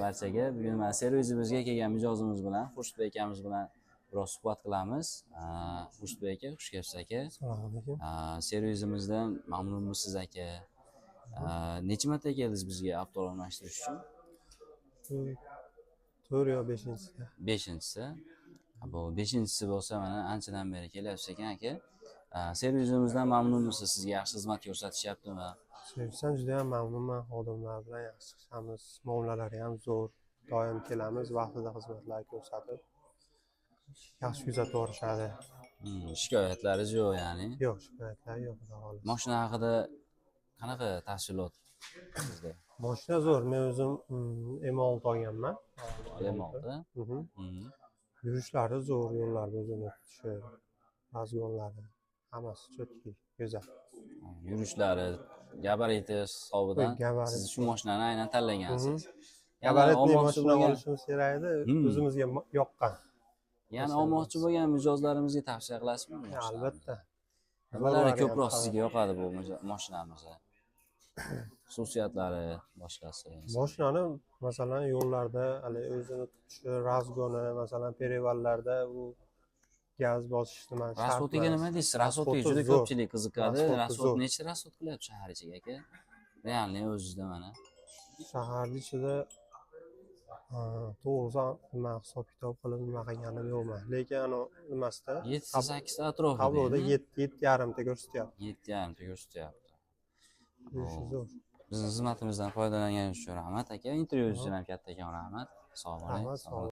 barchaga. Bugun mana servisimizga kelgan mijozimiz bilan, Xurshidbek akamiz bilan biroz suhbat qilamiz. Xurshidbek aka, xush kelibsiz aka. Assalomu alaykum. Servisimizdan mamnunmisiz aka? Necha marta keldingiz bizga avto almashtirish uchun? 4 yo 5-si. 5-si. Bu 5-si bo'lsa, mana anchadan beri kelyapsiz ekan aka. Servisimizdan mamnunmisiz? Sizga yaxshi xizmat ko'rsatishyaptimi? Servisdan juda ham mamnunman. Xodimlar bilan yaxshi ishlaymiz. Muomalalari ham zo'r. Doim kelamiz, vaqtida xizmatlar ko'rsatib, yaxshi kuzatib borishadi. Shikoyatlaringiz yo'q ya'ni? Yo'q, shikoyatlar yo'q, xudo xohlasa. Mashina haqida qanaqa tafsilot sizda? Mashina zo'r. Men o'zim M6 olganman. M6. Yurishlari zo'r, yo'llarda o'zini tutishi, razgonlari, hammasi cho'tki, go'zal. Yurishlari, gabariti hisobidan siz shu mashinani aynan tanlagansiz. Gabaritli mashina olishimiz kerak edi, o'zimizga yoqqan. Ya'ni olmoqchi bo'lgan mijozlarimizga tavsiya qilasizmi? Albatta. Nimalari ko'proq sizga yoqadi bu mashinamizni? Xususiyatlari, boshqasi. Mashinani masalan yo'llarda hali o'zini tutishi, razgoni, masalan perevallarda u gaz bosishni mana shart. Rasvotiga nima deysiz? Rasvotiga juda ko'pchilik qiziqadi. Rasvot necha rasvot qilyapti shahar ichiga aka? Realniy o'zida mana. Shahar ichida to'g'risi nima hisob kitob qilib nima qilganim yo'qman. Lekin nimasida 7-8 ta atrofida. Qabulda 7,5 ta ko'rsatyapti. 7,5 ta ko'rsatyapti. Zo'r. Bizning xizmatimizdan foydalanganingiz uchun rahmat aka. Intervyuingiz uchun ham kattakon rahmat. Sog' bo'ling.